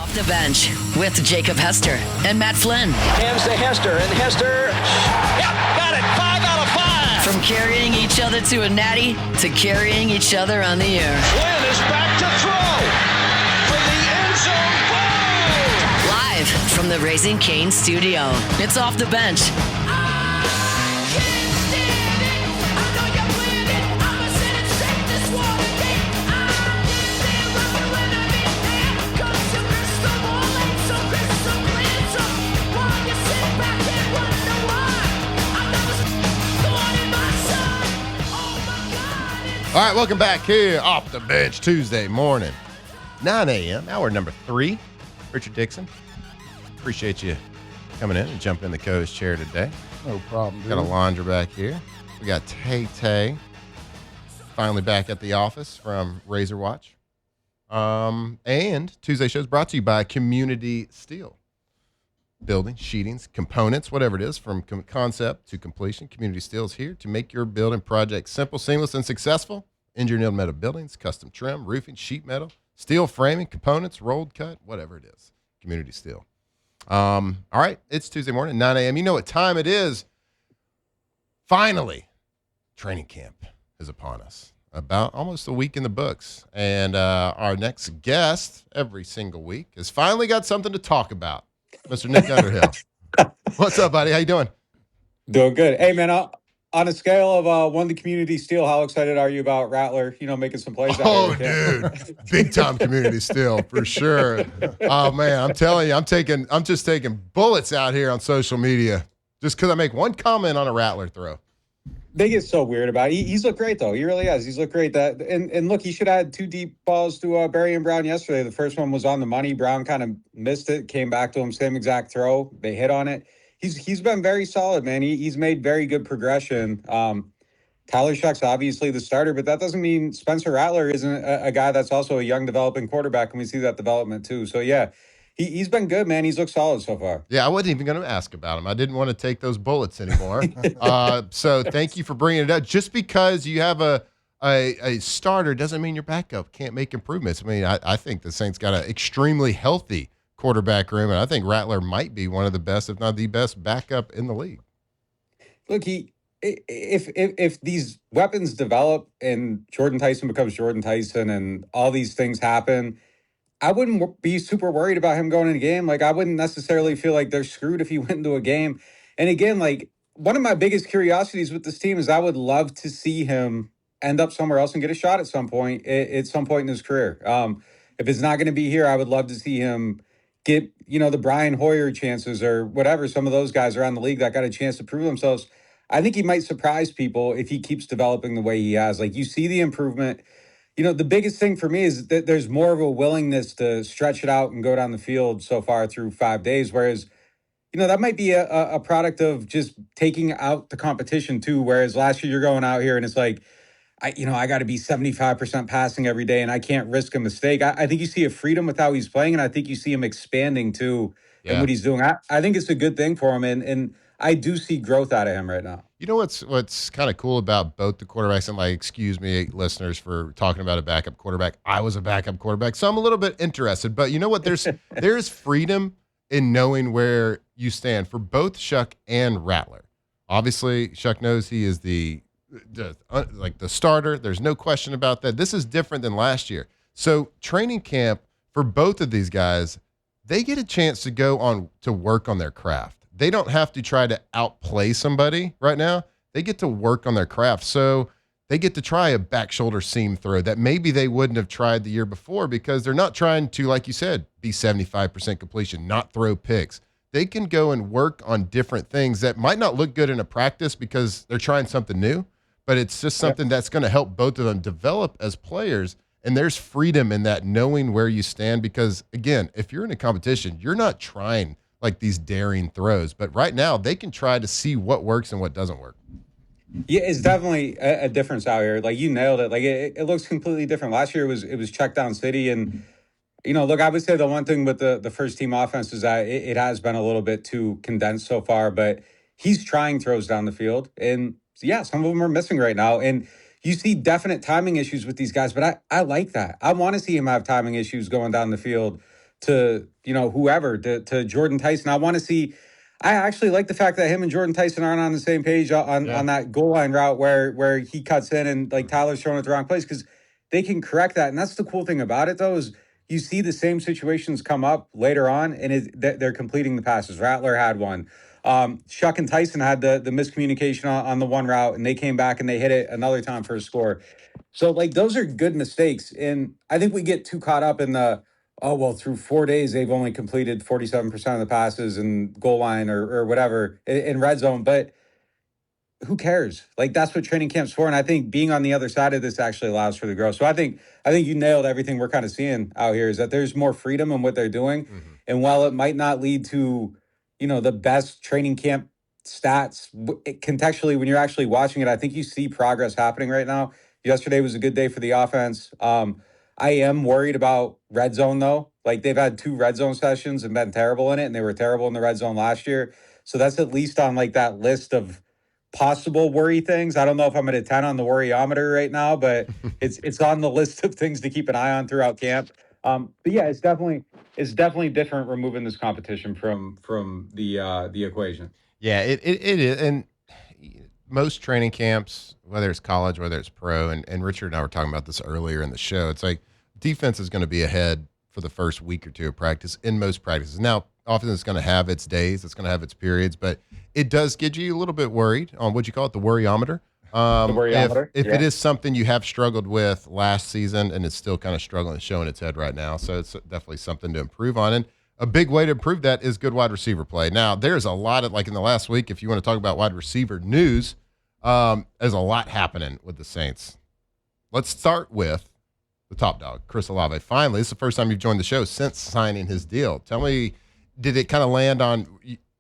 Off the Bench with Jacob Hester and Matt Flynn. Hands to Hester, and Hester, yep, got it, 5 out of 5. From carrying each other to a natty to carrying each other on the air. Flynn is back to throw from the end zone. Boom! Live from the Raising Cane studio, it's Off the Bench. All right, welcome back here, Off the Bench, Tuesday morning, 9 a.m., hour number 3. Richard Dixon, appreciate you coming in and jumping in the coach chair today. No problem, dude. Got a laundry back here. We got Tay finally back at the office from Razor Watch. And Tuesday show is brought to you by Community Steel. Building, sheetings, components, whatever it is, from concept to completion, Community Steel is here to make your building project simple, seamless, and successful. Engineered metal buildings, custom trim, roofing, sheet metal, steel framing, components, rolled cut, whatever it is. Community Steel. All right, it's Tuesday morning, 9 a.m. You know what time it is. Finally, training camp is upon us. About almost a week in the books. And our next guest every single week has finally got something to talk about. Mr. Nick Underhill. What's up, buddy? How you doing? Doing good. Hey, man, on a scale of 1 to Community Steel, how excited are you about Rattler, making some plays out here? Dude. Big time Community Steel, for sure. Oh, man, I'm telling you, I'm just taking bullets out here on social media just because I make one comment on a Rattler throw. They get so weird about it. He's looked great, though. He really has. He's looked great. And look, he should have had 2 deep balls to Barry and Brown yesterday. The first one was on the money. Brown kind of missed it, came back to him, same exact throw. They hit on it. He's been very solid, man. He's made very good progression. Tyler Shuck's obviously the starter, but that doesn't mean Spencer Rattler isn't a guy that's also a young developing quarterback, and we see that development too. So, yeah. He's been good, man. He's looked solid so far. Yeah, I wasn't even going to ask about him. I didn't want to take those bullets anymore. So thank you for bringing it up. Just because you have a starter doesn't mean your backup can't make improvements. I mean, I think the Saints got an extremely healthy quarterback room, and I think Rattler might be one of the best, if not the best, backup in the league. Look, if these weapons develop and Jordan Tyson becomes Jordan Tyson and all these things happen, I wouldn't be super worried about him going in a game. Like, I wouldn't necessarily feel like they're screwed if he went into a game. And again, like, one of my biggest curiosities with this team is I would love to see him end up somewhere else and get a shot at some point in his career. If it's not going to be here, I would love to see him get, the Brian Hoyer chances or whatever. Some of those guys around the league that got a chance to prove themselves. I think he might surprise people if he keeps developing the way he has. Like, you see the improvement. The biggest thing for me is that there's more of a willingness to stretch it out and go down the field so far through 5 days. Whereas, that might be a product of just taking out the competition too. Whereas last year you're going out here and it's like, I got to be 75% passing every day and I can't risk a mistake. I think you see a freedom with how he's playing, and I think you see him expanding too in what he's doing. I think it's a good thing for him, and I do see growth out of him right now. You know what's kind of cool about both the quarterbacks, and excuse me, listeners, for talking about a backup quarterback. I was a backup quarterback, so I'm a little bit interested. But you know what? There's freedom in knowing where you stand for both Shuck and Rattler. Obviously, Shuck knows he is the starter. There's no question about that. This is different than last year. So training camp for both of these guys, they get a chance to go on to work on their craft. They don't have to try to outplay somebody right now. They get to work on their craft. So they get to try a back shoulder seam throw that maybe they wouldn't have tried the year before because they're not trying to, like you said, be 75% completion, not throw picks. They can go and work on different things that might not look good in a practice because they're trying something new, but it's just something that's going to help both of them develop as players. And there's freedom in that, knowing where you stand, because, again, if you're in a competition, you're not trying like these daring throws. But right now, they can try to see what works and what doesn't work. Yeah, it's definitely a difference out here. Like, you nailed it. Like, it looks completely different. Last year, it was check down city. And, look, I would say the one thing with the first team offense is that it has been a little bit too condensed so far. But he's trying throws down the field. And, yeah, some of them are missing right now. And you see definite timing issues with these guys. But I like that. I want to see him have timing issues going down the field to whoever, to Jordan Tyson. I actually like the fact that him and Jordan Tyson aren't on the same page on that goal line route where he cuts in and like Tyler's throwing it the wrong place, because they can correct that. And that's the cool thing about it, though, is you see the same situations come up later on, and they're completing the passes. Rattler had one. Shuck and Tyson had the miscommunication on the one route, and they came back and they hit it another time for a score. So, like, those are good mistakes. And I think we get too caught up in oh, well, through 4 days, they've only completed 47% of the passes in goal line or whatever in red zone. But who cares? Like, that's what training camp's for. And I think being on the other side of this actually allows for the growth. So I think you nailed everything we're kind of seeing out here, is that there's more freedom in what they're doing. And while it might not lead to, the best training camp stats, contextually, when you're actually watching it, I think you see progress happening right now. Yesterday was a good day for the offense. I am worried about red zone, though. Like, they've had 2 red zone sessions and been terrible in it, and they were terrible in the red zone last year. So that's at least on like that list of possible worry things. I don't know if I'm at a 10 on the worryometer right now, but it's on the list of things to keep an eye on throughout camp. But yeah, it's definitely different removing this competition from the equation. Yeah, it is. And most training camps, whether it's college, whether it's pro, and Richard and I were talking about this earlier in the show, it's like defense is going to be ahead for the first week or two of practice in most practices. Now, often it's going to have its days, it's going to have its periods, but it does get you a little bit worried on what you call it, the worryometer. The worryometer, if it is something you have struggled with last season and it's still kind of struggling, showing its head right now. So it's definitely something to improve on. And a big way to improve that is good wide receiver play. Now, there's a lot of, like in the last week, if you want to talk about wide receiver news, there's a lot happening with the Saints. Let's start with the top dog, Chris Olave. Finally, this is the first time you've joined the show since signing his deal. Tell me, did it kind of land on,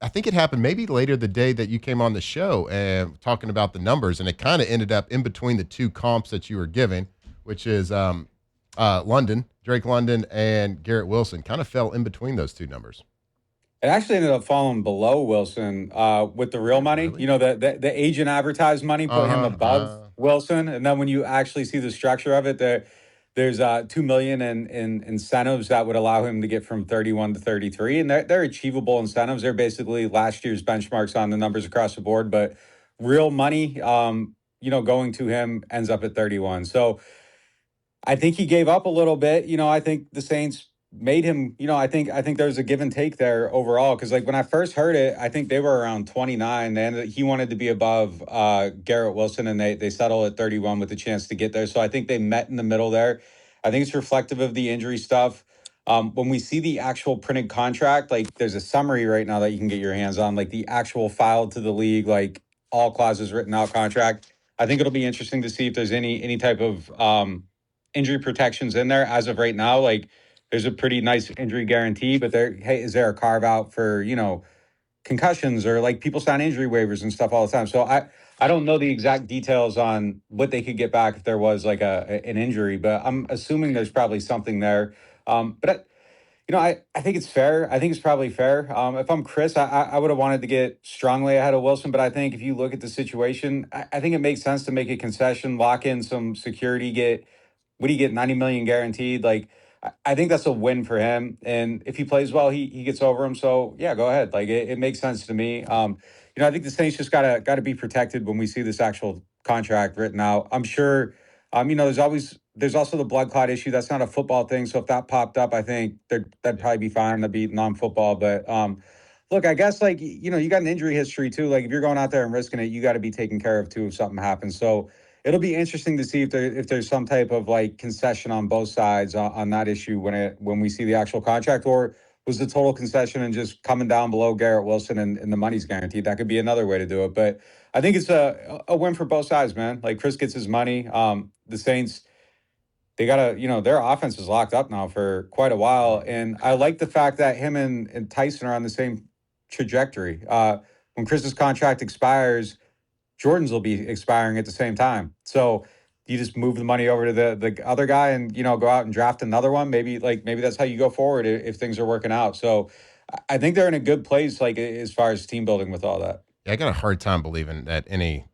I think it happened maybe later the day that you came on the show and talking about the numbers, and it kind of ended up in between the 2 comps that you were giving, which is Drake London and Garrett Wilson, kind of fell in between those 2 numbers. It actually ended up falling below Wilson with the real money. Really? The agent advertised money put him above Wilson. And then when you actually see the structure of it, there's $2 million in incentives that would allow him to get from 31 to 33, and they're achievable incentives. They're basically last year's benchmarks on the numbers across the board, but real money, going to him ends up at 31. So I think he gave up a little bit. I think the Saints made him. I think there's a give and take there overall, because like when I first heard it, I think they were around 29. And he wanted to be above Garrett Wilson, and they settled at 31 with a chance to get there. So I think they met in the middle there. I think it's reflective of the injury stuff. When we see the actual printed contract, like there's a summary right now that you can get your hands on, like the actual filed to the league, like all clauses written out contract. I think it'll be interesting to see if there's any type of injury protections in there. As of right now, like there's a pretty nice injury guarantee, but is there a carve out for, concussions, or like people sign injury waivers and stuff all the time. So I don't know the exact details on what they could get back if there was like an injury, but I'm assuming there's probably something there. But I think it's fair. I think it's probably fair. If I'm Chris, I would have wanted to get strongly ahead of Wilson, but I think if you look at the situation, I think it makes sense to make a concession, lock in some security, what do you get, 90 million guaranteed? Like, I think that's a win for him. And if he plays well, he gets over him. So yeah, go ahead. Like it makes sense to me. I think the Saints just gotta be protected when we see this actual contract written out. I'm sure, there's also the blood clot issue. That's not a football thing. So if that popped up, I think that'd probably be fine. That'd be non-football. But look, I guess like, you got an injury history too. Like if you're going out there and risking it, you got to be taken care of too if something happens. So it'll be interesting to see if there's some type of like concession on both sides on that issue when we see the actual contract, or was the total concession and just coming down below Garrett Wilson and the money's guaranteed. That could be another way to do it. But I think it's a win for both sides, man. Like Chris gets his money. The Saints, they gotta, their offense is locked up now for quite a while. And I like the fact that him and Tyson are on the same trajectory. When Chris's contract expires, Jordan's will be expiring at the same time. So you just move the money over to the other guy and, go out and draft another one. Maybe that's how you go forward if things are working out. So I think they're in a good place, like as far as team building with all that. Yeah, I got a hard time believing that any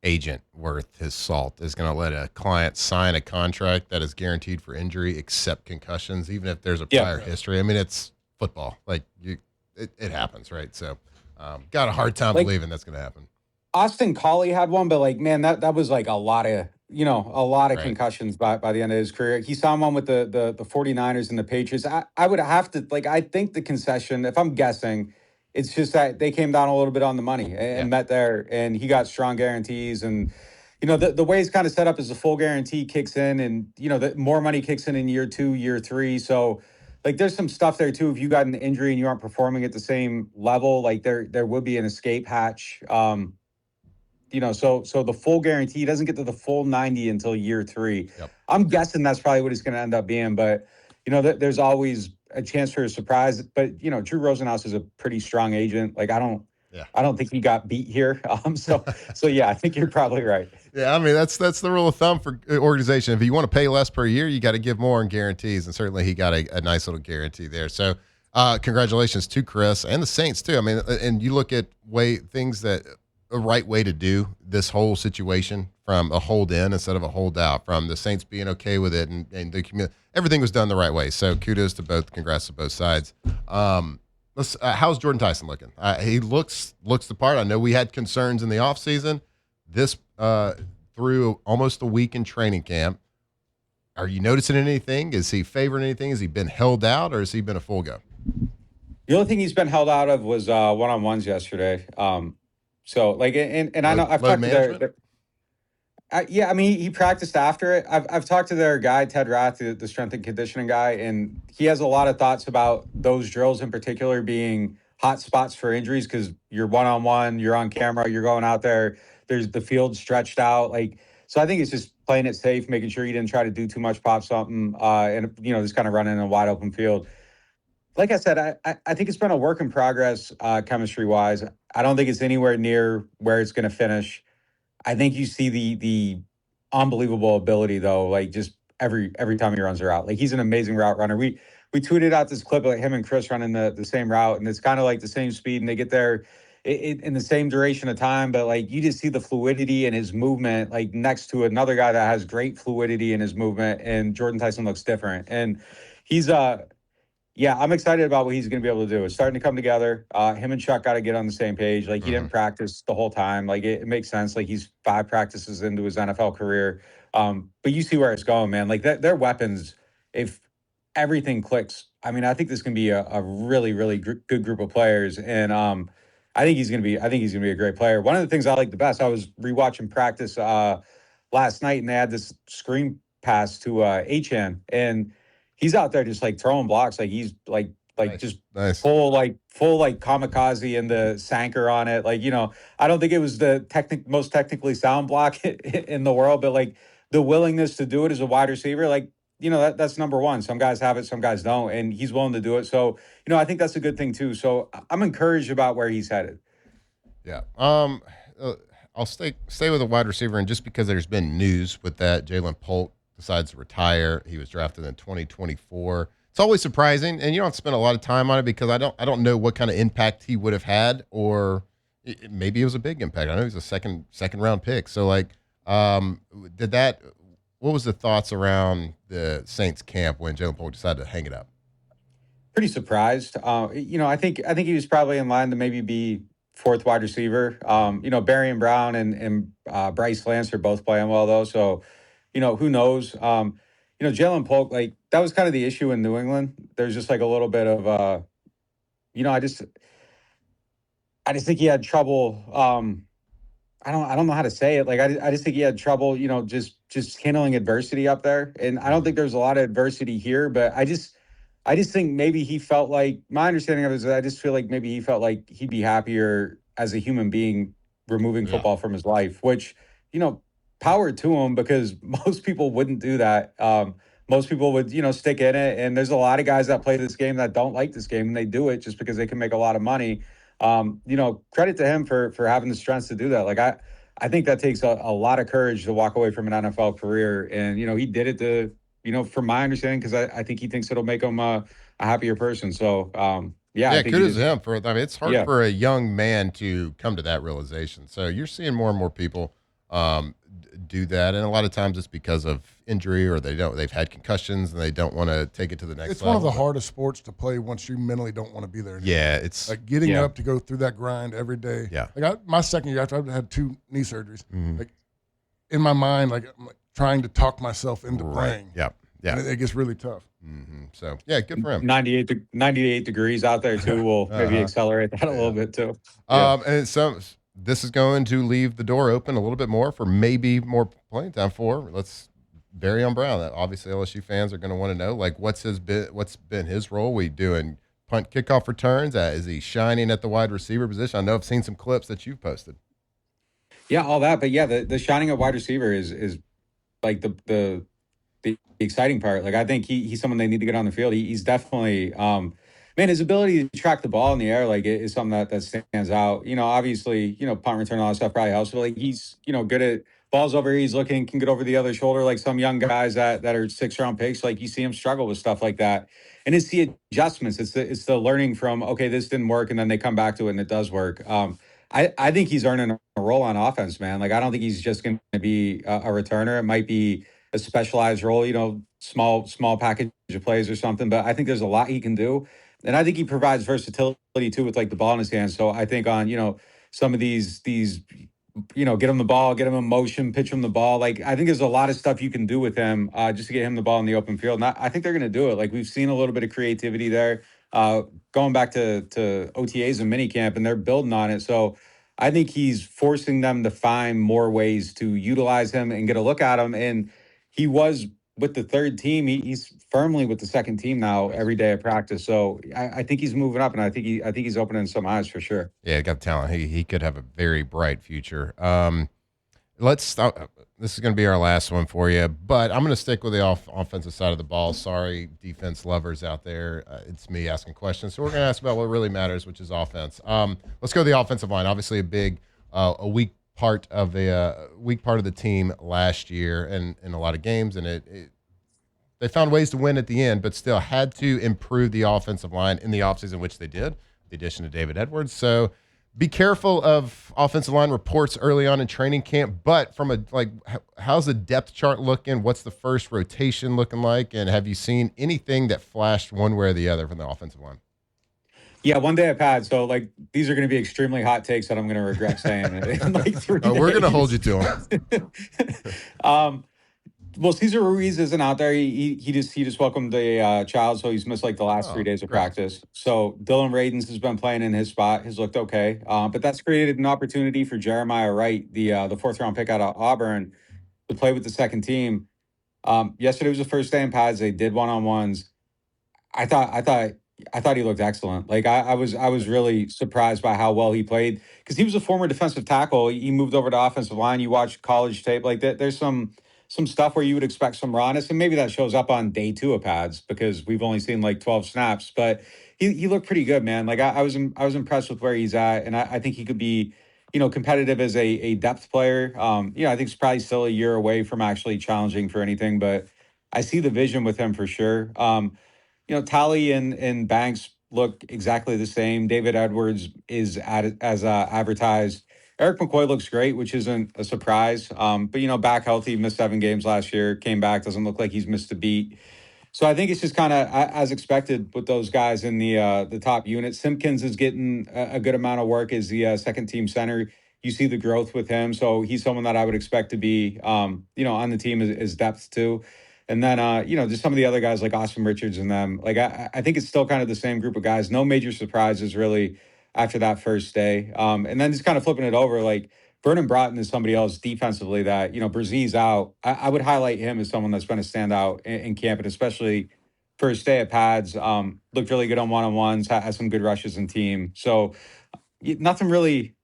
agent worth his salt is going to let a client sign a contract that is guaranteed for injury except concussions, even if there's a prior history. I mean, it's football. Like it happens, right? So got a hard time believing that's going to happen. Austin Collie had one, but like, man, that was like a lot of concussions by the end of his career. He saw one with the 49ers and the Patriots. I would have to, like, I think the concession, if I'm guessing, it's just that they came down a little bit on the money and met there, and he got strong guarantees. And, the way it's kind of set up is the full guarantee kicks in, and, the more money kicks in year 2, year 3. So, like, there's some stuff there too. If you got an injury and you aren't performing at the same level, like there would be an escape hatch. So the full guarantee doesn't get to the full 90 until year 3. Yep. I'm guessing that's probably what it's going to end up being, but there's always a chance for a surprise. But Drew Rosenhaus is a pretty strong agent. Like I don't think he got beat here. So yeah, I think you're probably right. Yeah, I mean that's the rule of thumb for organization. If you want to pay less per year, you got to give more in guarantees, and certainly he got a nice little guarantee there. So congratulations to Chris and the Saints too. I mean, and you look at things that. A right way to do this whole situation, from a hold in instead of a hold out, from the Saints being okay with it, and the community, everything was done the right way. So kudos to both, congrats to both sides. How's Jordan Tyson looking? He looks the part. I know we had concerns in the offseason. This through almost a week in training camp. Are you noticing anything? Is he favoring anything? Has he been held out, or has he been a full go? The only thing he's been held out of was one-on-ones yesterday. So like, and I know I've talked to I mean, he practiced after it. I've talked to their guy, Ted Rath, the strength and conditioning guy, and he has a lot of thoughts about those drills in particular being hot spots for injuries, because you're one-on-one, you're on camera, you're going out there, there's the field stretched out. Like, so I think it's just playing it safe, making sure you didn't try to do too much, pop something, and just kind of running in a wide open field. Like I said, I think it's been a work in progress chemistry-wise. I don't think it's anywhere near where it's going to finish. I think you see the unbelievable ability, though, like just every time he runs her out. Like, he's an amazing route runner. We tweeted out this clip of like him and Chris running the same route, and it's kind of like the same speed, and they get there in the same duration of time. But like, you just see the fluidity in his movement, like next to another guy that has great fluidity in his movement, and Jordan Tyson looks different. And he's yeah, I'm excited about what he's going to be able to do. It's starting to come together. Him and Chuck got to get on the same page. Like, he didn't practice the whole time. Like, it makes sense. Like, he's 5 practices into his NFL career. But you see where it's going, man. Like, their weapons, if everything clicks, I mean, I think this can be a really, really good group of players. And I think he's going to be a great player. One of the things I like the best, I was rewatching practice last night, and they had this screen pass to Achan, and he's out there just like throwing blocks. Like, he's like nice. Just nice. full kamikaze and the Sanker on it. Like, I don't think it was the most technically sound block in the world, but like the willingness to do it as a wide receiver, like, that's number one. Some guys have it, some guys don't, and he's willing to do it. So, I think that's a good thing too. So I'm encouraged about where he's headed. Yeah. I'll stay with a wide receiver, and just because there's been news with that, Jalen Polk decides to retire. He was drafted in 2024. It's always surprising, and you don't have to spend a lot of time on it, because I don't know what kind of impact he would have had, or maybe it was a big impact. I know he was a second round pick. So like, what was the thoughts around the Saints camp when Jalen Polk decided to hang it up? Pretty surprised. I think he was probably in line to maybe be 4th wide receiver. Barry Brown and Bryce Lance are both playing well though. So, who knows? Jalen Polk, like, that was kind of the issue in New England. There's just like a little bit of, I just think he had trouble. I don't know how to say it. Like, I just think he had trouble, just handling adversity up there. And I don't think there's a lot of adversity here, but I just think maybe he felt like, my understanding of it is, I just feel like maybe he felt like he'd be happier as a human being removing football from his life, which, power to him, because most people wouldn't do that. Most people would, stick in it. And there's a lot of guys that play this game that don't like this game, and they do it just because they can make a lot of money. Credit to him for having the strength to do that. Like, I think that takes a lot of courage to walk away from an NFL career. And, he did it to, from my understanding, because I think he thinks it'll make him a happier person. So, yeah, kudos to him it's hard for a young man to come to that realization. So you're seeing more and more people do that, and a lot of times it's because of injury or they've had concussions and they don't want to take it to the next It's level. one of the hardest sports to play once you mentally don't want to be there anymore. Yeah, it's like getting up to go through that grind every day. Yeah. Like my second year after I had 2 knee surgeries, like in my mind, like I'm like trying to talk myself into playing. Yeah. And it gets really tough. So yeah, good for him. 98 degrees out there too will maybe accelerate that a little bit too. And so this is going to leave the door open a little bit more for maybe more playing time for. Let's Barry Brown. Obviously, LSU fans are going to want to know, like, what's been his role? We doing punt kickoff returns? Is he shining at the wide receiver position? I know I've seen some clips that you've posted. Yeah, all that, but yeah, the shining at wide receiver is like the exciting part. Like I think he's someone they need to get on the field. He's definitely man, his ability to track the ball in the air like is something that stands out. Obviously, punt return, all that stuff probably helps, but like he's good at balls over here, he's looking, can get over the other shoulder like some young guys that are 6th-round picks. Like you see him struggle with stuff like that. And it's the adjustments. It's the learning from, okay, this didn't work, and then they come back to it and it does work. I think he's earning a role on offense, man. Like I don't think he's just going to be a returner. It might be a specialized role, small package of plays or something. But I think there's a lot he can do, and I think he provides versatility too with like the ball in his hands. So I think on some of these get him the ball, get him in motion, pitch him the ball. Like I think there's a lot of stuff you can do with him just to get him the ball in the open field. And I think they're going to do it. Like we've seen a little bit of creativity there, going back to OTAs and minicamp, and they're building on it. So I think he's forcing them to find more ways to utilize him and get a look at him. And he was with the 3rd team. He's firmly with the 2nd team now every day at practice. So I think he's moving up, and I think he's opening some eyes for sure. Yeah, he got talent. He could have a very bright future. Let's stop. This is going to be our last one for you, but I'm going to stick with the offensive side of the ball. Sorry, defense lovers out there. It's me asking questions. So we're going to ask about what really matters, which is offense. Let's go to the offensive line. Obviously a weak part of the team last year and in a lot of games, and they found ways to win at the end, but still had to improve the offensive line in the offseason, which they did, the addition of David Edwards. So be careful of offensive line reports early on in training camp, but from how's the depth chart looking? What's the first rotation looking like? And have you seen anything that flashed one way or the other from the offensive line? Yeah, one day I've had. So, like, these are going to be extremely hot takes that I'm going to regret saying in like 3 days. We're going to hold you to them. Well, Cesar Ruiz isn't out there. He just welcomed a child, so he's missed like the last 3 days of practice. So Dylan Radens has been playing in his spot. Has looked okay, but that's created an opportunity for Jeremiah Wright, the 4th-round pick out of Auburn, to play with the 2nd team. Yesterday was the first day in pads. They did one-on-ones. I thought he looked excellent. Like I was really surprised by how well he played, because he was a former defensive tackle. He moved over to offensive line. You watch college tape, like there's some stuff where you would expect some rawness, and maybe that shows up on day 2 of pads because we've only seen like 12 snaps. But he looked pretty good, man. Like I was impressed with where he's at, and I think he could be, competitive as a depth player. I think he's probably still a year away from actually challenging for anything, but I see the vision with him for sure. Talley and Banks look exactly the same. David Edwards is as advertised. Eric McCoy looks great, which isn't a surprise. But back healthy, missed 7 games last year, came back, doesn't look like he's missed a beat. So I think it's just kind of as expected with those guys in the top unit. Simpkins is getting a good amount of work as the 2nd team center. You see the growth with him, so he's someone that I would expect to be, on the team as depth too. And then, just some of the other guys like Austin Richards and them. Like I think it's still kind of the same group of guys. No major surprises really after that first day. And then just kind of flipping it over, like Vernon Broughton is somebody else defensively that, Brzez's out. I would highlight him as someone that's been a standout in camp, and especially first day at pads. Looked really good on one-on-ones, has some good rushes and team. So nothing really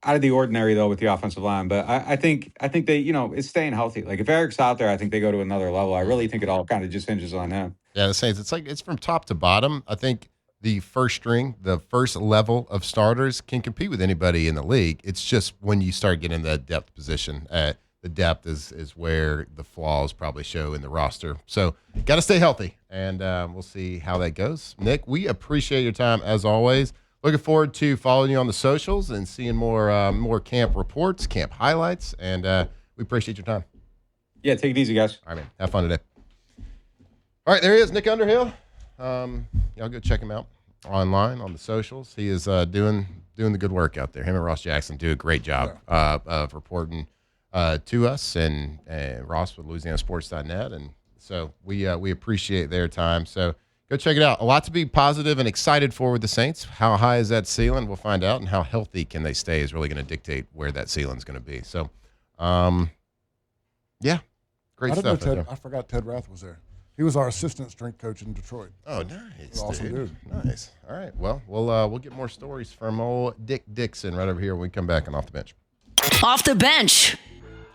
out of the ordinary though with the offensive line, but I think they, it's staying healthy. Like if Eric's out there, I think they go to another level. I really think it all kind of just hinges on him. Yeah, the Saints. It's from top to bottom. I think the first string, the first level of starters can compete with anybody in the league. It's just when you start getting that depth position, the depth is where the flaws probably show in the roster. So got to stay healthy, and we'll see how that goes. Nick, we appreciate your time as always. looking forward to following you on the socials and seeing more camp reports, camp highlights, and we appreciate your time. Yeah, take it easy, guys. All right, man. Have fun today. All right, there he is, Nick Underhill. Y'all go check him out online on the socials. He is doing the good work out there. Him and Ross Jackson do a great job of reporting to us and Ross with LouisianaSports.net, and so we appreciate their time. So go check it out. A lot to be positive and excited for with the Saints. How high is that ceiling? We'll find out, and how healthy can they stay is really going to dictate where that ceiling is going to be. So, yeah, great stuff. I forgot Ted Rath was there. He was our assistant strength coach in Detroit. Oh, nice, Awesome dude. Nice. All right. Well, we'll get more stories from old Dick Dixon right over here when we come back on Off the Bench. Off the bench.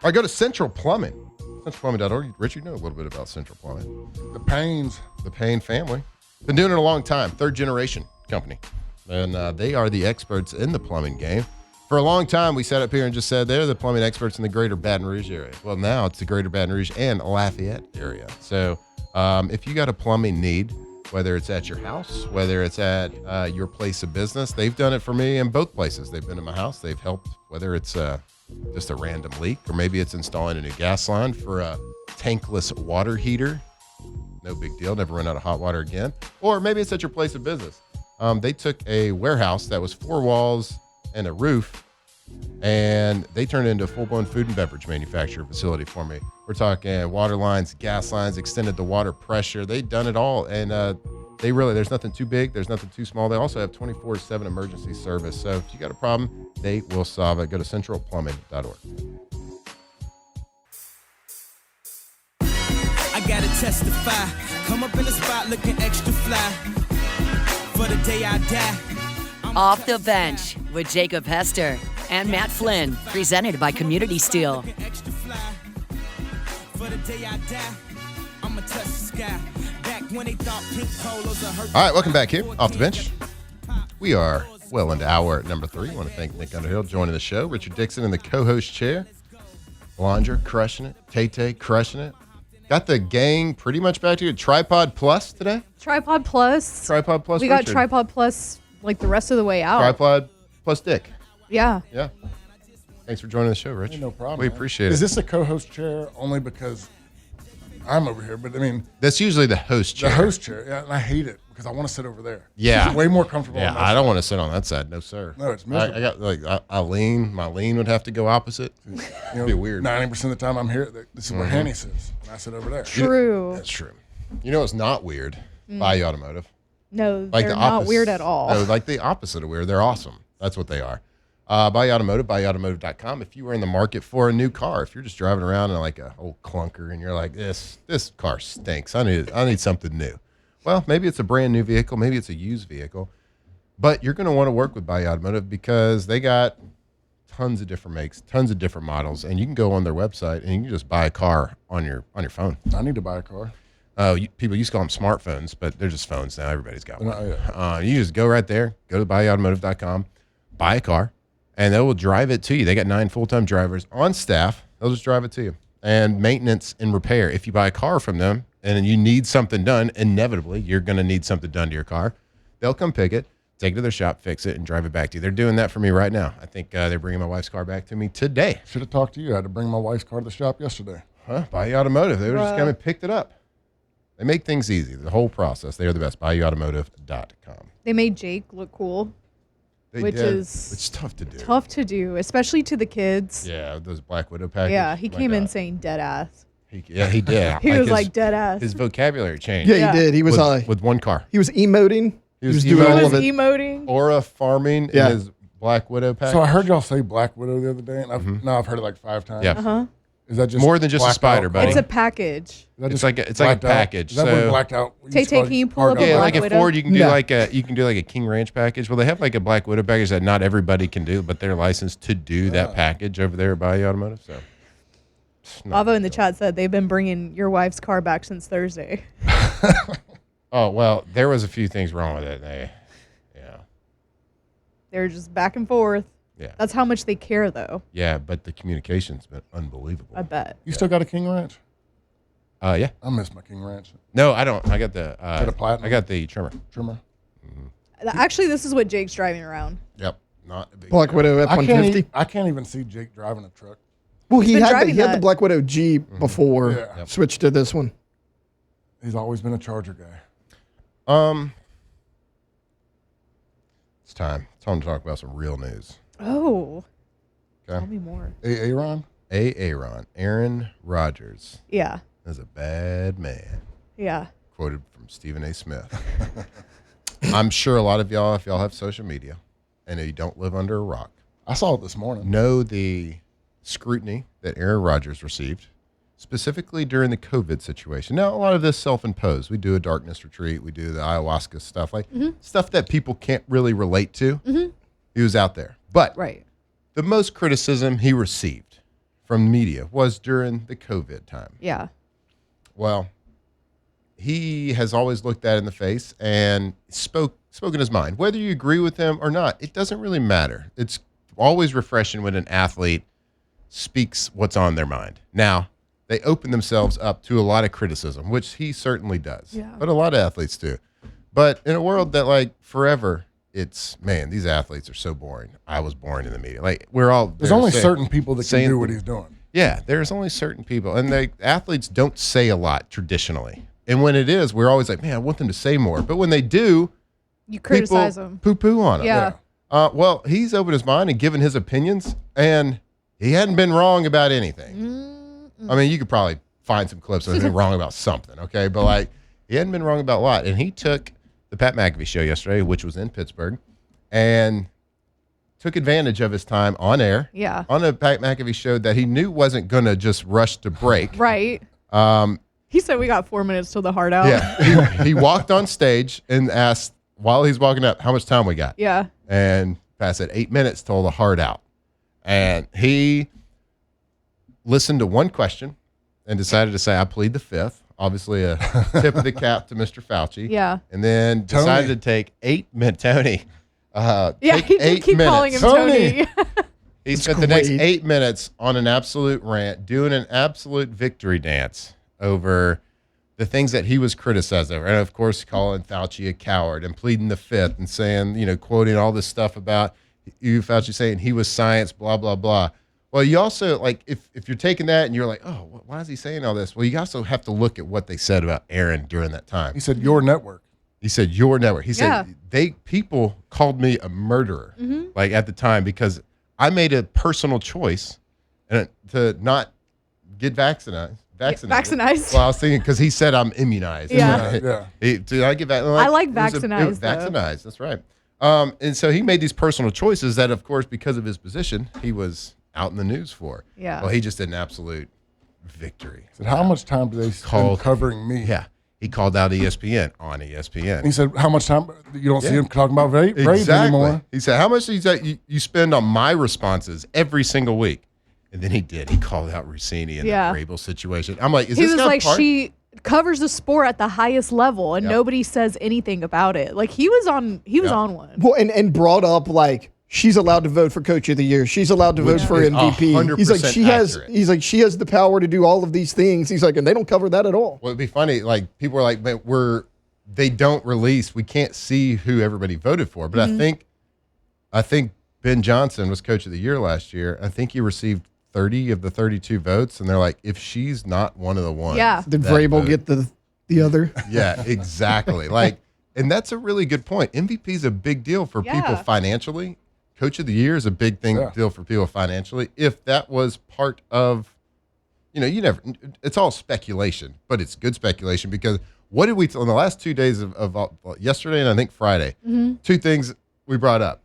All right, go to Central Plumbing. CentralPlumbing.org. Rich, you know a little bit about Central Plumbing. The Paynes. The Payne family. Been doing it a long time. Third generation company. And they are the experts in the plumbing game. For a long time, we sat up here and just said they're the plumbing experts in the greater Baton Rouge area. Well, now it's the greater Baton Rouge and Lafayette area. So if you got a plumbing need, whether it's at your house, whether it's at your place of business, they've done it for me in both places. They've been in my house. They've helped, whether it's just a random leak, or maybe it's installing a new gas line for a tankless water heater. No big deal. Never run out of hot water again. Or maybe it's at your place of business. They took a warehouse that was 4 walls and a roof, and they turned it into a full-blown food and beverage manufacturer facility for me. We're talking water lines, gas lines, extended the water pressure. They've done it all, and there's nothing too big, there's nothing too small. They also have 24/7 emergency service. So if you got a problem, they will solve it. Go to centralplumbing.org. I gotta testify. Come up in the spot looking extra fly. For the day I die. Off the bench with Jacob Hester and Matt Flynn, presented by Community Steel. Extra fly. For the day I die. I'ma touch the sky. Back when they thought pink polos are hurt. All right, welcome back here, Off the Bench. We are well into hour number 3. I want to thank Nick Underhill joining the show. Richard Dixon in the co-host chair. Belanger crushing it. Tay crushing it. Got the gang pretty much back to you. Tripod Plus today? Tripod Plus. Tripod Plus We got Richard. Tripod Plus like the rest of the way out. Tripod Plus Dick. Yeah. Yeah. Thanks for joining the show, Rich. Hey, no problem. We man. appreciate Is it. this a co-host chair only because I'm over here? But I mean, That's usually the host chair. the host chair. Yeah, and I hate it because I want to sit over there. Yeah. It's way more comfortable. Yeah, on that I side. don't want to sit on that side. No, sir. No, it's I miserable. got I lean. My lean would have to go opposite. You It'd be weird. 90% of the time I'm here. This is where Hanny sits, and I sit over there. True. That's true. You know, it's not weird. Bayou Automotive. No, Like they're the not opposite. weird at all. No, like the opposite of weird. They're awesome. That's what they are. Bayou Automotive, BayouAutomotive.com. If you are in the market for a new car, if you're just driving around in like a old clunker and you're like, this car stinks. I need something new. Well, maybe it's a brand new vehicle, maybe it's a used vehicle, but you're going to want to work with Bayou Automotive because they got tons of different makes, tons of different models, and you can go on their website and you can just buy a car on your phone. I need to buy a car. People used to call them smartphones, but they're just phones now. Everybody's got one. Oh, yeah. You just go right there, go to BuyAutomotive.com, buy a car, and they will drive it to you. They got 9 full-time drivers on staff. They'll just drive it to you. And maintenance and repair. If you buy a car from them and you need something done, inevitably you're going to need something done to your car. They'll come pick it, take it to their shop, fix it, and drive it back to you. They're doing that for me right now. I think they're bringing my wife's car back to me today. Should have talked to you. I had to bring my wife's car to the shop yesterday. Bayou Automotive. They were just come and picked it up. They make things easy. The whole process. They are the best. BayouAutomotive.com. They made Jake look cool, They which did. is It's tough to do. tough to do, especially to the kids. Yeah, those Black Widow packages. Yeah, he My came in God. saying dead ass. He did. He was his- like dead ass. His vocabulary changed. Yeah, Yeah. he did. He was with one car. he was emoting. He was doing emoting. all He was of it. emoting. Aura farming Yeah. in his Black Widow package. So I heard y'all say Black Widow the other day, and I've heard it like 5 times. Yeah. Uh-huh. Is that just More than just a blacked spider, out buddy. It's car? a package. Is that It's just like a blacked out? package. Is that what So- blacked out? Tay, can you pull up a Yeah, Black like at Widow? Ford, you can do No. you can do like a King Ranch package. Well, they have like a Black Widow package that not everybody can do, but they're licensed to do that package over there at Bayou Automotive. So, it's not- Avo in the chat said they've been bringing your wife's car back since Thursday. oh well, there was a few things wrong with it. Yeah, They're just back and forth. yeah, That's how much they care, though. yeah. But the communication's been unbelievable. I bet. You still got a King Ranch? Yeah. I miss my King Ranch No, I don't. I got the a platinum? I got the trimmer. trimmer. Actually, this is what Jake's driving around. Yep. Not a big Black deal. Widow F-150. I can't even see Jake driving a truck. Well, he been had driving he had the that. Black Widow Jeep before Yeah. Yep. switched to this one. He's always been a Charger guy. It's time. It's time to talk about some real news. Oh. Okay. Tell me more. Aaron? Aaron Rodgers Yeah. is a bad man. Yeah. Quoted from Stephen A. Smith. I'm sure a lot of y'all, if y'all have social media and you don't live under a rock, I saw it this morning. know the scrutiny that Aaron Rodgers received, specifically during the COVID situation. Now, a lot of this self-imposed. We do a darkness retreat. We do the ayahuasca stuff, like stuff that people can't really relate to. He was out there. But Right. the most criticism he received from media was during the COVID time. Yeah. Well, he has always looked that in the face and spoken his mind. Whether you agree with him or not, it doesn't really matter. It's always refreshing when an athlete speaks what's on their mind. Now, they open themselves up to a lot of criticism, which he certainly does. Yeah. But a lot of athletes do. But in a world that, like, forever, it's, man, these athletes are so boring. I was born in the media. Like, we're all... There's only certain people that can saying- do what he's doing. Yeah, there's only certain people. And the athletes don't say a lot traditionally. And when it is, we're always like, man, I want them to say more. But when they do, You criticize people him. poo-poo on them. Yeah. Well, he's opened his mind and given his opinions, and he hadn't been wrong about anything. I mean, you could probably find some clips of him wrong about something, okay? But, like, he hadn't been wrong about a lot. And he took the Pat McAfee Show yesterday, which was in Pittsburgh, and took advantage of his time on air. Yeah. On a Pat McAfee Show that he knew wasn't going to just rush to break. Right. He said we got 4 minutes till the hard out. Yeah. He walked on stage and asked, while he's walking up, how much time we got? Yeah. And Pat said 8 minutes till the hard out. And he listened to one question and decided to say, I plead the fifth. Obviously a tip of the cap to Mr. Fauci. Yeah. And then decided to take 8 minutes. Tony. Yeah, take he did 8 keep calling him Tony. He spent the next great. 8 minutes on an absolute rant, doing an absolute victory dance over the things that he was criticized over. And of course, calling Fauci a coward and pleading the fifth and saying, you know, quoting all this stuff about you, Fauci, saying he was science, blah, blah, blah. Well, you also, like, if you're taking that and you're like, oh, why is he saying all this? Well, you also have to look at what they said about Aaron during that time. He said, your network. He said, your network. He Yeah. said, people called me a murderer, like, at the time, because I made a personal choice to not get vaccinated. Vaccinized. Well, I was thinking, because he said I'm immunized. Yeah. Did I get vaccinated? I like vaccinized, though. Vaccinized, that's right. And so he made these personal choices that, of course, because of his position, he was out in the news for. Yeah. Well, he just did an absolute victory. He said, how much time do they spend Called- covering me? Yeah. He called out ESPN on ESPN. He said, how much time? You don't see him talking about Braves Exactly. anymore. He said, how much you spend on my responses every single week? And then he did. He called out Rossini in Yeah. the Vrabel situation. I'm like, is He this was guy like, part? she covers the sport at the highest level and Yep. nobody says anything about it. Like he was on one. Well, and brought up like she's allowed to vote for Coach of the Year. She's allowed to vote for is MVP. 100% He's like accurate. He's like she has the power to do all of these things. He's like, and they don't cover that at all. Well, it'd be funny. Like, people are like, man, they don't release. We can't see who everybody voted for. But I think Ben Johnson was Coach of the Year last year. I think he received 30 of the 32 votes, and they're like, if she's not one of the ones, Yeah. Did that Vrabel vote- get the other? Yeah, exactly. Like, and that's a really good point. MVP is a big deal for people Yeah. financially. Coach of the Year is a big deal for people financially. If that was part of, you never, it's all speculation, but it's good speculation because what did we, on the last 2 days of yesterday and I think Friday, two things we brought up.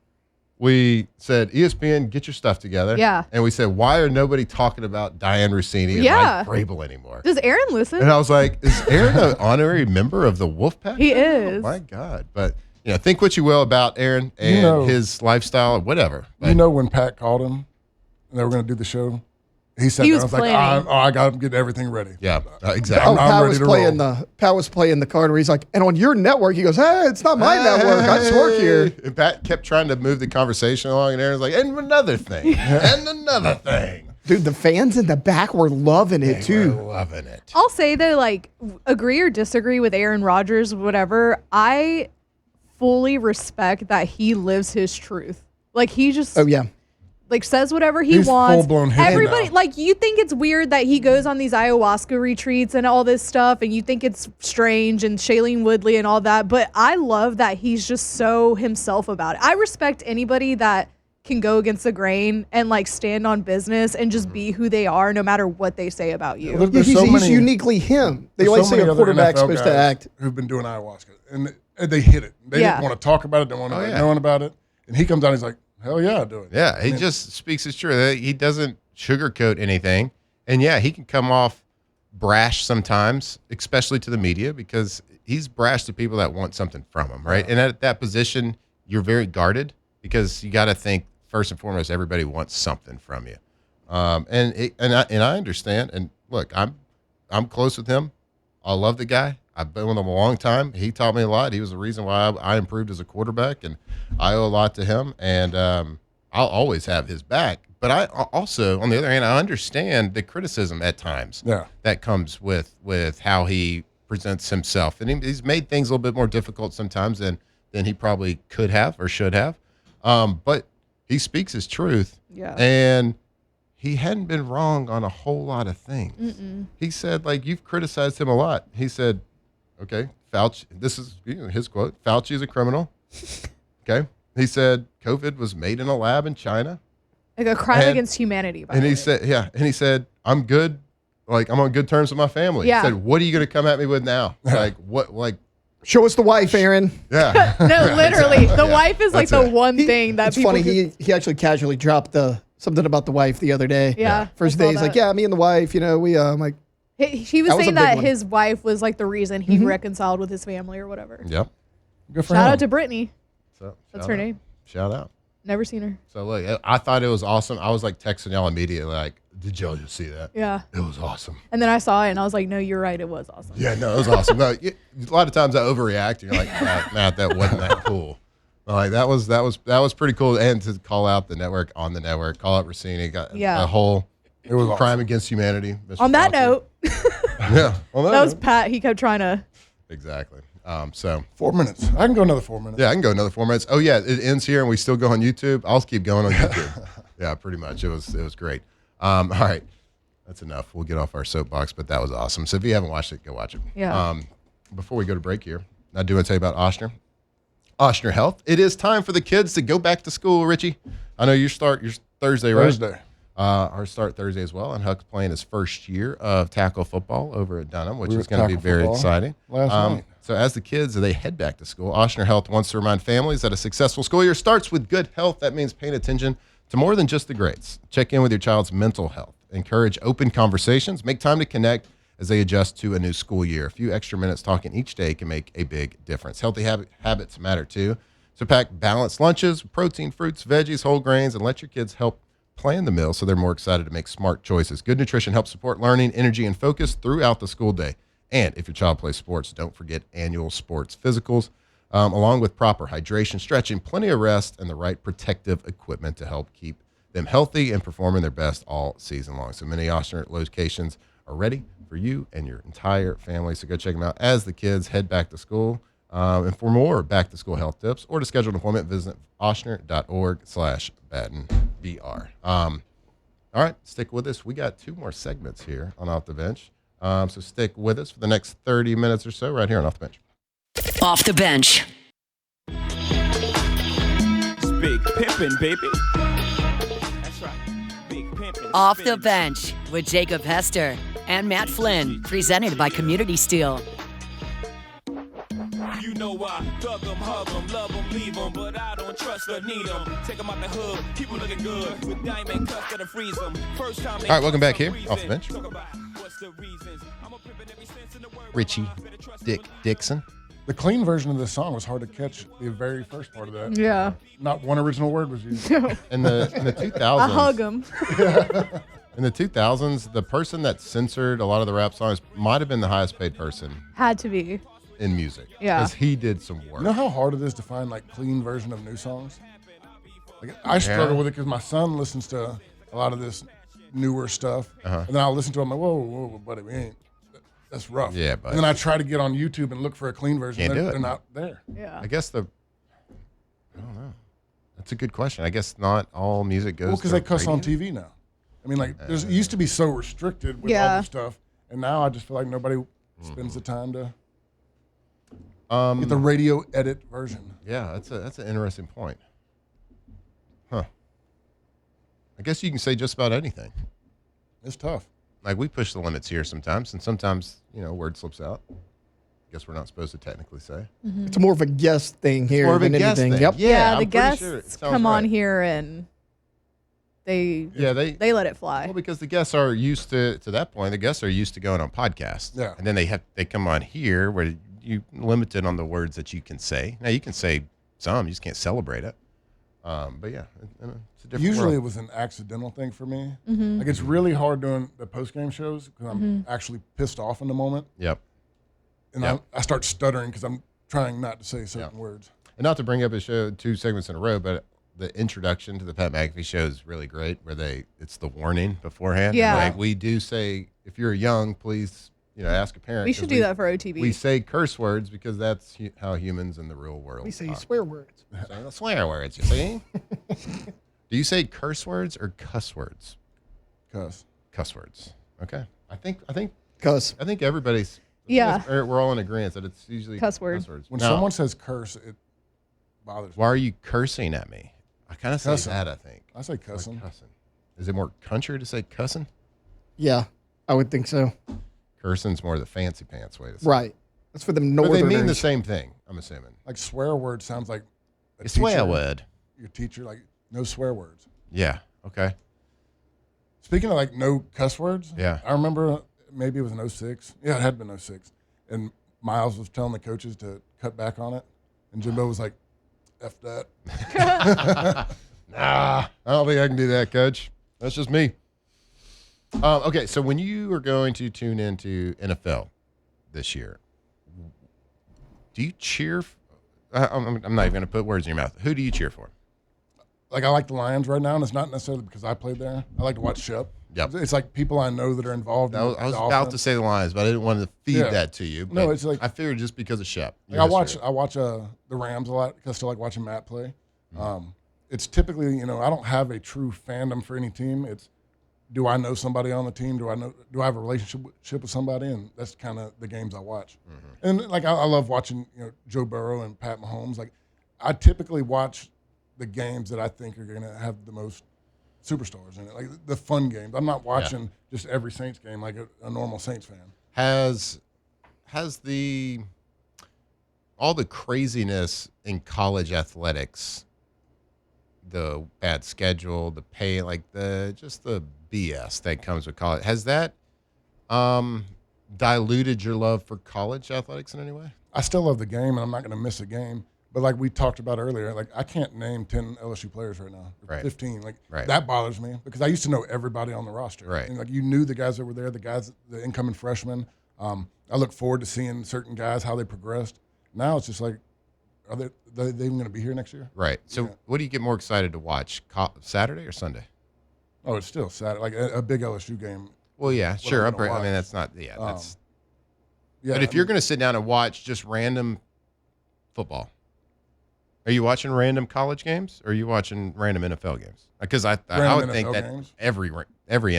We said, ESPN, get your stuff together. Yeah. And we said, why are nobody talking about Diane Rossini and Yeah. Mike Vrabel anymore? Does Aaron listen? And I was like, is Aaron an honorary member of the Wolfpack? He now? is. Oh my God. But, think what you will about Aaron and his lifestyle or whatever. But, When Pat called him and they were going to do the show, he said, He I was was like, planning. I got to get everything ready. yeah, exactly. Oh, I'm Pat ready was to playing roll. Pat was playing the card where he's like, and on your network, he goes, hey, it's not my network. I just work here. And Pat kept trying to move the conversation along, and Aaron's like, and another thing, and another thing. Dude, the fans in the back were loving it They were too. loving it. I'll say though, like, agree or disagree with Aaron Rodgers, whatever. I fully respect that he lives his truth. Like he just Oh yeah. like says whatever he He's wants. full-blown hippie Everybody now. like you think it's weird that he goes on these ayahuasca retreats and all this stuff, and you think it's strange and Shailene Woodley and all that. But I love that he's just so himself about it. I respect anybody that can go against the grain and like stand on business and just be who they are, no matter what they say about you. There's He's, so he's many- uniquely him. They There's always so say many a other quarterback's NFL supposed to guys act. who've been doing ayahuasca, and they hit it. They Yeah. didn't want to talk about it. They want to knowing about it. And he comes out, he's like, hell yeah, I do it. Yeah, he just speaks his truth. He doesn't sugarcoat anything. And yeah, he can come off brash sometimes, especially to the media, because he's brash to people that want something from him, right? And at that position, you're very guarded because you got to think first and foremost, everybody wants something from you. And I understand. And look, I'm close with him. I love the guy. I've been with him a long time. He taught me a lot. He was the reason why I improved as a quarterback, and I owe a lot to him. And I'll always have his back. But I also, on the other hand, I understand the criticism at times that comes with how he presents himself. And he's made things a little bit more difficult sometimes than he probably could have or should have. But he speaks his truth. Yeah. And he hadn't been wrong on a whole lot of things. He said, like, you've criticized him a lot. He said, okay, Fauci, this is his quote, Fauci is a criminal. Okay. He said, COVID was made in a lab in China. Like a crime against humanity. By And the he way. said, and he said, I'm good. Like, I'm on good terms with my family. Yeah. He said, what are you going to come at me with now? Like, what, like, Show us the wife, Aaron. yeah. No, literally, the Yeah, wife is like that's the it. one thing that It's people. funny. could- He actually casually dropped something about the wife the other day. Yeah, First I saw day, he's like, that. yeah, me and the wife, we I'm like, he was That was saying a big that one. his wife was like the reason he reconciled with his family or whatever. Yep. Good for Shout him. out to Brittany. So, That's shout her out. name. Shout out. Never seen her. So look, I thought it was awesome. I was like texting y'all immediately, like, did y'all just see that? Yeah. It was awesome. And then I saw it and I was like, no, you're right. It was awesome. Yeah, no, it was awesome. No, a lot of times I overreact. And you're like, Matt, that wasn't that cool. But like that was pretty cool. And to call out the network on the network, call out Rossini, got Yeah. a whole It was crime awesome. against humanity. Mr. On that Fauci. note, Yeah, on that was note. Pat. He kept trying to. Exactly. So 4 minutes. I can go another 4 minutes. yeah, I can go another 4 minutes. Oh yeah, it ends here, and we still go on YouTube. I'll keep going on YouTube. Yeah, pretty much. It was great. All right, that's enough. We'll get off our soapbox, but that was awesome. So if you haven't watched it, go watch it. Yeah. Before we go to break here, I do want to tell you about Oshner Health. It is time for the kids to go back to school, Richie. I know you start your Thursday, right? Thursday. Our start Thursday as well, and Huck's playing his first year of tackle football over at Dunham, which We were is going to be tackle very football exciting. last night. So as the kids, they head back to school. Oshner Health wants to remind families that a successful school year starts with good health. That means paying attention to more than just the grades. Check in with your child's mental health. Encourage open conversations. Make time to connect as they adjust to a new school year. A few extra minutes talking each day can make a big difference. Healthy habits matter too. So pack balanced lunches, protein, fruits, veggies, whole grains, and let your kids help plan the meal so they're more excited to make smart choices. Good nutrition helps support learning, energy, and focus throughout the school day. And if your child plays sports, don't forget annual sports physicals, along with proper hydration, stretching, plenty of rest, and the right protective equipment to help keep them healthy and performing their best all season long. So many Oshner locations are ready for you and your entire family. So go check them out as the kids head back to school. And for more back-to-school health tips or to schedule an appointment, visit oshner.org/BattonBR. All right, stick with us. We got 2 more segments here on Off the Bench. So stick with us for the next 30 minutes or so right here on Off the Bench. Off the bench. It's big pimpin', baby. That's right. Big pimpin'. Off the bench with Jacob Hester and Matt Flynn, presented by Community Steel. You know I thug 'em, hug 'em, love 'em, leave 'em, but I don't trust or need 'em. Take 'em out the hood, keep 'em looking good with diamond cuts that'll freeze 'em. First time. All right, welcome back here, Off the Bench. Talk about what's the reasons. I'm a pimpin' every sense in the word. Richie Dick Dixon. The clean version of this song was hard to catch. The very first part of that. Yeah. Not one original word was used. In the 2000s. I hug him. In the 2000s, the person that censored a lot of the rap songs might have been the highest paid person Had to be. in music. Yeah. Because he did some work. You know how hard it is to find like clean version of new songs? Like I struggle with it because my son listens to a lot of this newer stuff, and then I'll listen to it. I'm like, whoa, buddy, we ain't. That's rough. Yeah, buddy. And then I try to get on YouTube and look for a clean version. Can't do it. They're not there. Yeah. I guess the It's a good question. I guess not all music goes. Well, because to they cuss on radio. TV now. I mean, like, it used to be so restricted with all this stuff, and now I just feel like nobody spends the time to get the radio edit version. Yeah, that's an interesting point. Huh. I guess you can say just about anything. It's tough. Like, we push the limits here sometimes, and sometimes, word slips out. Guess we're not supposed to technically say. It's more of a guest thing here More of a than guest anything. thing. Yep. Yeah, I'm the pretty guests sure it sounds come on right. here and they let it fly. Well, because the guests are used to that point. The guests are used to going on podcasts. Yeah. And then they come on here where you limited on the words that you can say. Now you can say some, you just can't celebrate it. But yeah, it's a different Usually world. it was an accidental thing for me. Like, it's really hard doing the post-game shows because I'm actually pissed off in the moment. Yep. And Yep. I start stuttering because I'm trying not to say certain words. And not to bring up a show 2 segments in a row, but the introduction to the Pat McAfee Show is really great. Where it's the warning beforehand. Yeah. Like, we do say, if you're young, please ask a parent. We 'cause should do that for OTB. We say curse words because that's how humans in the real world. We say are. swear words. Say the swear words. You see? Do you say curse words or cuss words? Cuss. Cuss words. Okay. I think Because everybody's. Yeah. We're all in agreement that it's usually Cuss words. When Now, someone says curse, it bothers me. why are you cursing at me? I kind of say Cussing. that. I think. I say cussing. Like cussing. Is it more country to say cussing? yeah, I would think so. Cursing's more the fancy pants way to say. Right. That's for the But northerners. they mean the same thing. I'm assuming. Like, swear word sounds like a It's swear teacher- word. Your teacher, like, no swear words. Yeah. Okay. Speaking of, like, no cuss words, Yeah. I remember maybe it was in 06. Yeah, it had been 06. And Miles was telling the coaches to cut back on it. And Jimbo was like, F that. Nah, I don't think I can do that, Coach. That's just me. Okay, so when you are going to tune into NFL this year, do you cheer? I'm not even going to put words in your mouth. Who do you cheer for? Like, I like the Lions right now, and it's not necessarily because I played there. I like to watch Shep. Yep. It's like people I know that are involved in I was the about to offense. say the Lions, but I didn't want to feed Yeah. that to you. No, but it's like- I figured just because of Shep. Like, I watch the Rams a lot because I still like watching Matt play. It's typically, I don't have a true fandom for any team. It's, do I know somebody on the team? Do I have a relationship with somebody? And that's kind of the games I watch. And like, I love watching, Joe Burrow and Pat Mahomes. Like, I typically watch the games that I think are going to have the most superstars in it, like the fun games. I'm not watching just every Saints game like a normal Saints fan. Has all the craziness in college athletics, the bad schedule, the pay, like the BS that comes with college, has that diluted your love for college athletics in any way? I still love the game, and I'm not going to miss a game. But like we talked about earlier, like I can't name 10 LSU players right now, or Right. 15. Like Right. that bothers me because I used to know everybody on the roster. Right. And like you knew the guys that were there, the incoming freshmen. I look forward to seeing certain guys how they progressed. Now it's just like, are they even going to be here next year? Right. So, Yeah. what do you get more excited to watch, Saturday or Sunday? Oh, it's still sad. Like a big LSU game. Well, yeah, sure. I'm gonna I mean, watch. that's not. Yeah, that's. Yeah, But if you're going to sit down and watch just random football, are you watching random college games or are you watching random NFL games? Because I Random would think NFL that games. every NFL every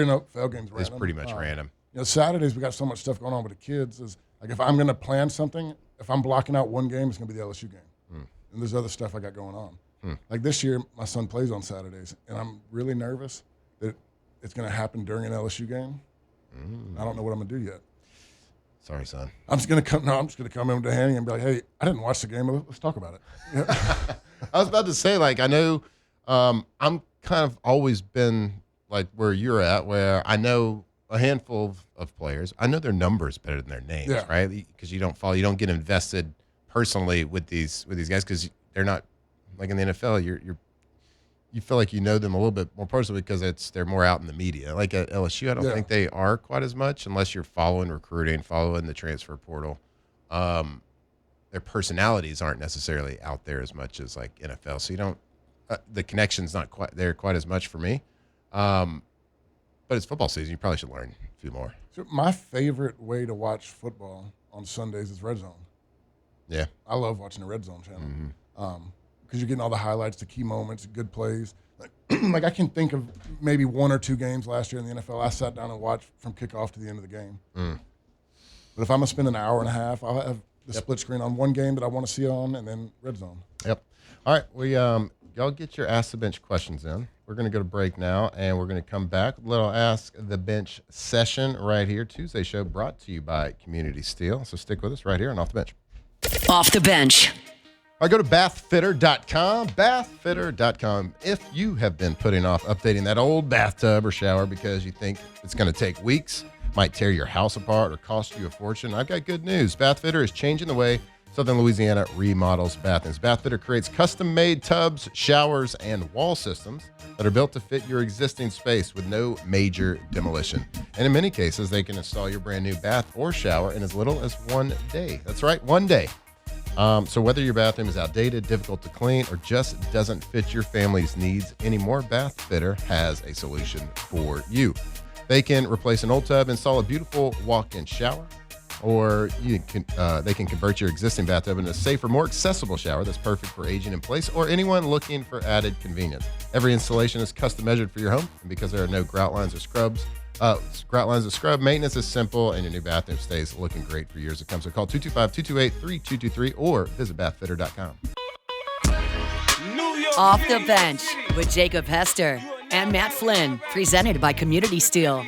NFL game's is random. pretty much random. Saturdays we got so much stuff going on with the kids. Is like if I'm going to plan something, if I'm blocking out one game, it's going to be the LSU game, and there's other stuff I got going on. Like this year, my son plays on Saturdays, and I'm really nervous that it's going to happen during an LSU game. I don't know what I'm going to do yet. Sorry, son. I'm just going to come in to Hanny and be like, "Hey, I didn't watch the game. Let's talk about it." Yeah. I was about to say, like, I know I'm kind of always been like where you're at, where I know a handful of players. I know their numbers better than their names, Yeah. right? Because you don't get invested personally with these guys because they're not like in the NFL. You feel like you know them a little bit more personally because they're more out in the media. Like at LSU, I don't Yeah. think they are quite as much unless you're following recruiting, following the transfer portal. Their personalities aren't necessarily out there as much as like NFL. So you don't the connection's not quite there quite as much for me. But it's football season. You probably should learn a few more. So my favorite way to watch football on Sundays is Red Zone. Yeah. I love watching the Red Zone channel because you're getting all the highlights, the key moments, good plays. Like I can think of maybe 1 or 2 games last year in the NFL I sat down and watched from kickoff to the end of the game. But if I'm going to spend an hour and a half, I'll have the split screen on one game that I want to see on and then red zone. Yep. All right. We y'all get your Ask the Bench questions in. We're going to go to break now, and we're going to come back with a little Ask the Bench session right here. Tuesday show brought to you by Community Steel. So stick with us right here on Off the Bench. Off the bench. All right, go to bathfitter.com, bathfitter.com. If you have been putting off updating that old bathtub or shower because you think it's going to take weeks, might tear your house apart or cost you a fortune, I've got good news. Bathfitter is changing the way Southern Louisiana remodels bathrooms. Bathfitter creates custom-made tubs, showers, and wall systems that are built to fit your existing space with no major demolition. And in many cases, they can install your brand new bath or shower in as little as 1 day. That's right, 1 day. So whether your bathroom is outdated, difficult to clean, or just doesn't fit your family's needs anymore, Bathfitter has a solution for you. They can replace an old tub, install a beautiful walk-in shower, or they can convert your existing bathtub into a safer, more accessible shower that's perfect for aging in place or anyone looking for added convenience. Every installation is custom measured for your home, and because there are no grout lines or scrub, maintenance is simple, and your new bathroom stays looking great for years to come. So call 225-228-3223 or visit bathfitter.com. Off the bench with Jacob Hester and Matt Flynn, presented by Community Steel.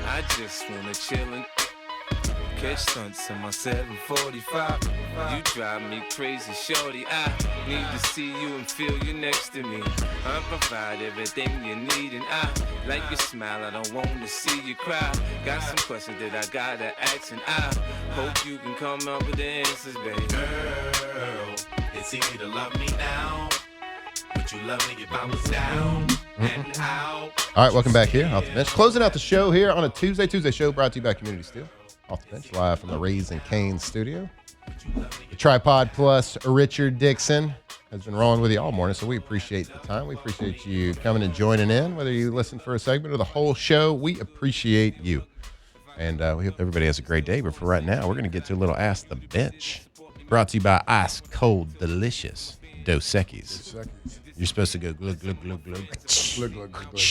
I just wanna chillin', catch stunts in my 745. You drive me crazy, shorty. I need to see you and feel you next to me. I provide everything you need, and I like your smile. I don't want to see you cry. Got some questions that I gotta ask, and I hope you can come up with the answers, baby. Girl, it's easy to love me now. Would you love me if I was down and out? All right, welcome back here, Off the Bench. Closing out the show here on a Tuesday show brought to you by Community Steel. Off the Bench, live from the Rays and Canes studio. The Tripod Plus, Richard Dixon, has been rolling with you all morning, so we appreciate the time. We appreciate you coming and joining in, whether you listen for a segment or the whole show. We appreciate you. And we hope everybody has a great day. But for right now, we're going to get to a little Ask the Bench, brought to you by Ice Cold Delicious Dos Equis. You're supposed to go glug, glug, glug, glug. Glug, glug, glug, glug.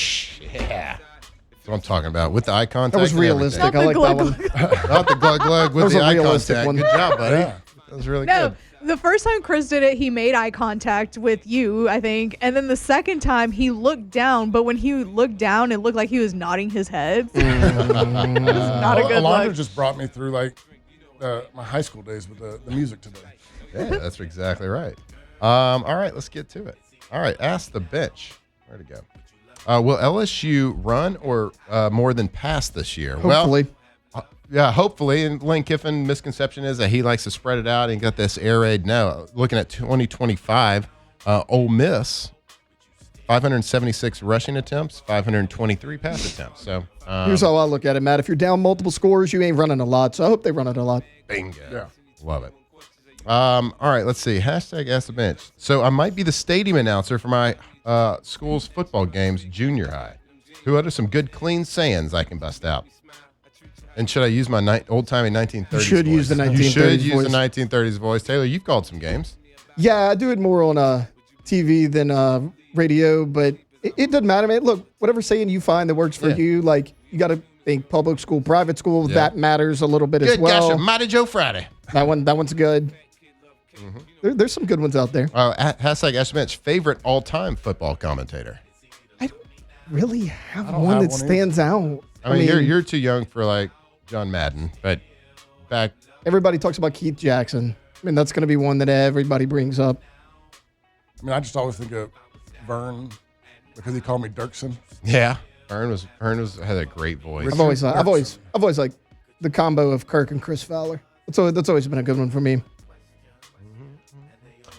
Yeah. That's what I'm talking about. With the eye contact. That was realistic. Not I the like glug, that one. Not the glug, glug with That was the a eye realistic contact. one. Good job, buddy. Yeah. That was really No, good. the first time Chris did it, he made eye contact with you, I think. And then the second time, he looked down. But when he looked down, it looked like he was nodding his head. It was not a good Alondra look. just brought me through like my high school days with the music today. Yeah, that's exactly right. All right, let's get to it. All right, Ask the Bench. Where'd it go? Will LSU run or more than pass this year? Hopefully. Well, yeah, hopefully. And Lane Kiffin misconception is that he likes to spread it out and got this air raid. No, looking at 2025, Ole Miss, 576 rushing attempts, 523 pass attempts. So Here's how I look at it, Matt. If you're down multiple scores, you ain't running a lot. So I hope they run it a lot. bingo. Yeah. Love it. All right, let's see. Hashtag Ask the Bench. So I might be the stadium announcer for my school's football games, junior high. Who utters some good, clean sayings I can bust out? And should I use my old-timey 1930s You should voice? use the 1930s You should use voice. the 1930s voice. Taylor, you've called some games. Yeah, I do it more on TV than radio, but it doesn't matter, man. Look, whatever saying you find that works for Yeah. you, like you got to think public school, private school, Yeah. that matters a little bit as Good well. gosh, Mighty Joe Friday. That one's good. There's some good ones out there. Hashtag Ask the Bench. Favorite all-time football commentator? I don't really have I don't one have that one stands out. I mean, you're too young for like John Madden, but back. Everybody talks about Keith Jackson. I mean, that's going to be one that everybody brings up. I mean, I just always think of Vern because he called me Dirksen. Yeah, Vern had a great voice. I've always liked the combo of Kirk and Chris Fowler. That's always been a good one for me.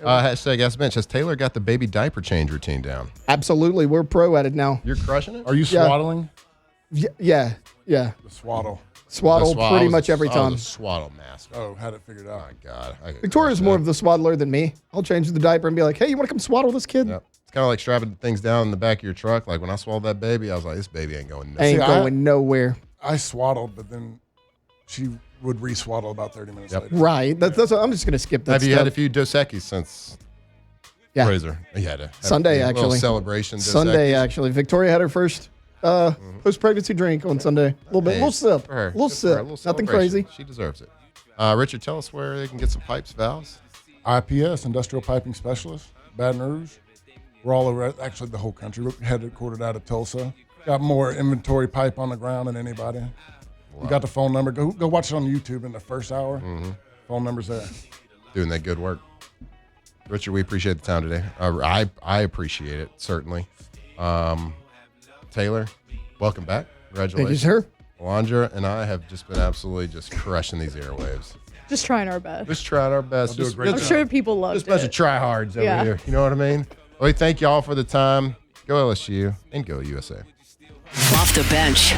Hashtag Ask the Bench. Has Taylor got the baby diaper change routine down? Absolutely, we're pro at it now. You're crushing it. Are you Yeah. swaddling? Yeah. The swaddle. Swaddle The pretty much every time. The swaddle mask. Oh, had it figured Oh out. my God. Victoria's more of the swaddler than me. I'll change the diaper and be like, hey, you want to come swaddle this kid? Yep. It's kind of like strapping things down in the back of your truck. Like when I swallowed that baby, I was like, this baby ain't going nowhere. Ain't See, going nowhere. I swaddled, but then she would re-swaddle about 30 minutes later. Right. That's what, I'm just going to skip that Have you step. had a few Dos Equis since Fraser? You had a Sunday, a little actually. celebration. Dos Sunday, Equis? actually. Victoria had her first post-pregnancy drink on Sunday. A little bit. Hey, little sip. for her. Little Good for her. sip. A little Nothing celebration. crazy. She deserves it. Richard, tell us where they can get some pipes, valves. IPS, Industrial Piping Specialist, Baton Rouge. We're all over, actually the whole country. We're headquartered out of Tulsa. Got more inventory pipe on the ground than anybody. You got the phone number. Go watch it on YouTube in the first hour. Phone number's there. Doing that good work. Richard, we appreciate the time today. I appreciate it, certainly. Taylor, welcome back. Congratulations. Thank you, sir. Alondra and I have just been absolutely just crushing these airwaves. Just trying our best. Just trying our best. I'll do a great I'm job. sure people loved Just a bunch of it. tryhards over Yeah. here. You know what I mean? Well, we thank you all for the time. Go LSU and go USA. Off the bench.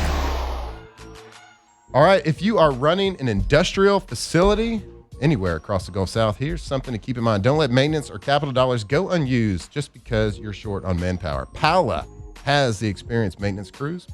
All right, if you are running an industrial facility anywhere across the Gulf South, here's something to keep in mind. Don't let maintenance or capital dollars go unused just because you're short on manpower. Paola has the experienced maintenance crews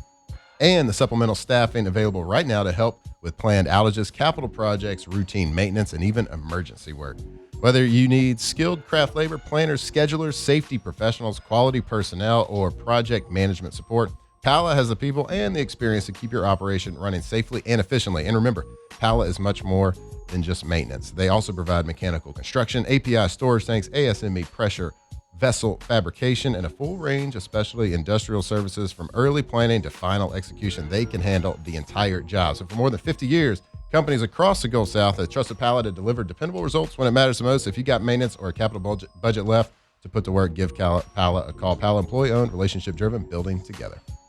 and the supplemental staffing available right now to help with planned outages, capital projects, routine maintenance, and even emergency work. Whether you need skilled craft labor, planners, schedulers, safety professionals, quality personnel, or project management support, Paola has the people and the experience to keep your operation running safely and efficiently. And remember, Paola is much more than just maintenance. They also provide mechanical construction, API storage tanks, ASME pressure vessel fabrication, and a full range of specialty industrial services from early planning to final execution. They can handle the entire job. So for more than 50 years, companies across the Gulf South have trusted Paola to deliver dependable results when it matters the most. If you got maintenance or a capital budget left to put to work, give Paola a call. Paola, employee-owned, relationship-driven, building together.